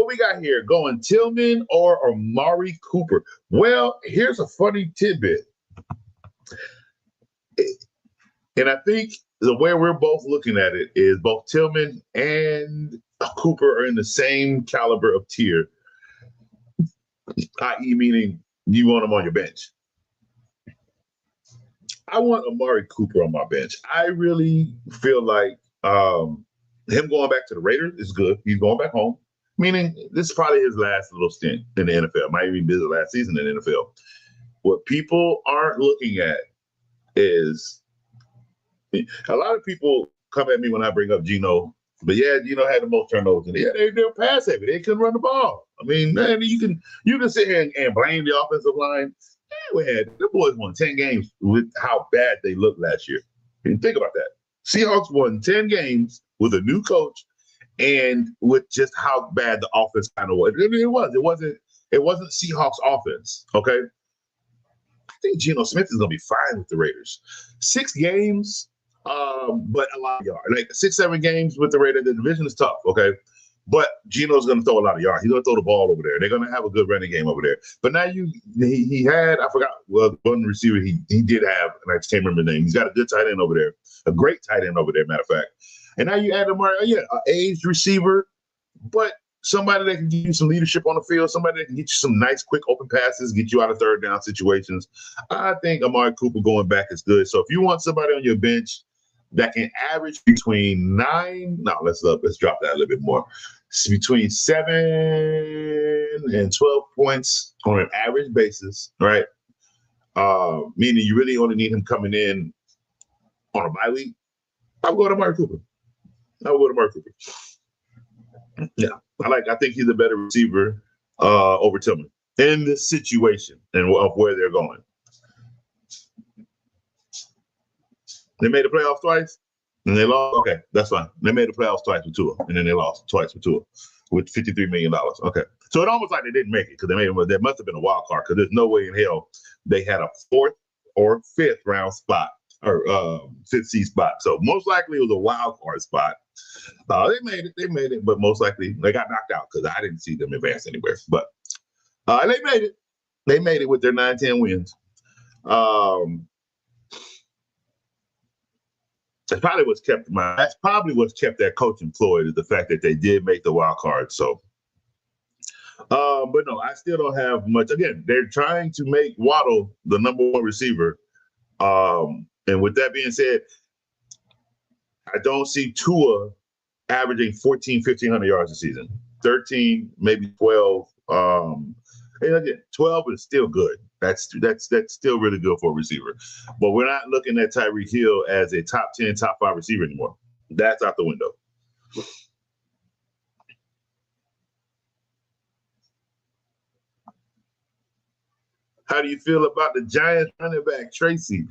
what we got here? Going Tillman or Amari Cooper? Well, here's a funny tidbit. And I think the way we're both looking at it is both Tillman and Cooper are in the same caliber of tier, i.e. meaning you want them on your bench. I want Amari Cooper on my bench. I really feel like him going back to the Raiders is good. He's going back home, meaning this is probably his last little stint in the NFL. Might even be the last season in the NFL. What people aren't looking at is a lot of people come at me when I bring up Geno, but yeah, Geno had the most turnovers. And yeah, they're pass heavy. They couldn't run the ball. I mean, man, you can sit here and blame the offensive line. The boys won 10 games with how bad they looked last year. And think about that. Seahawks won 10 games with a new coach and with just how bad the offense kind of was. It wasn't Seahawks offense, okay? I think Geno Smith is going to be fine with the Raiders. 6 games, but a lot of yards. Like 6-7 games with the Raiders. The division is tough, okay? But Geno's going to throw a lot of yards. He's going to throw the ball over there. They're going to have a good running game over there. But now he had, I forgot, one receiver he did have, and I just can't remember the name. He's got a good tight end over there, a great tight end over there, matter of fact. And now you add Amari, an aged receiver, but somebody that can give you some leadership on the field, somebody that can get you some nice, quick open passes, get you out of third down situations. I think Amari Cooper going back is good. So if you want somebody on your bench that can average between let's drop that a little bit more. It's between 7 and 12 points on an average basis, right? Meaning you really only need him coming in on a bye week. I'll go to Amari Cooper. Yeah, I think he's a better receiver over Tillman in this situation and of where they're going. They made the playoffs twice, and they lost. Okay, that's fine. They made the playoffs twice with Tua, and then they lost twice with Tua with $53 million. Okay, so it almost like they didn't make it because there must have been a wild card because there's no way in hell they had a 4th or 5th round spot or 5th seed spot. So most likely it was a wild card spot. They made it, but most likely they got knocked out because I didn't see them advance anywhere. But they made it. They made it with their 9-10 wins. That's probably what's kept that coach employed is the fact that they did make the wild card. So, but no, I still don't have much. Again, they're trying to make Waddle the number 1 receiver. And with that being said, I don't see Tua averaging 1,500 yards a season. 13, maybe 12. And again, 12 is still good. That's still really good for a receiver. But we're not looking at Tyreek Hill as a top 10, top 5 receiver anymore. That's out the window. How do you feel about the Giants running back, Tracy?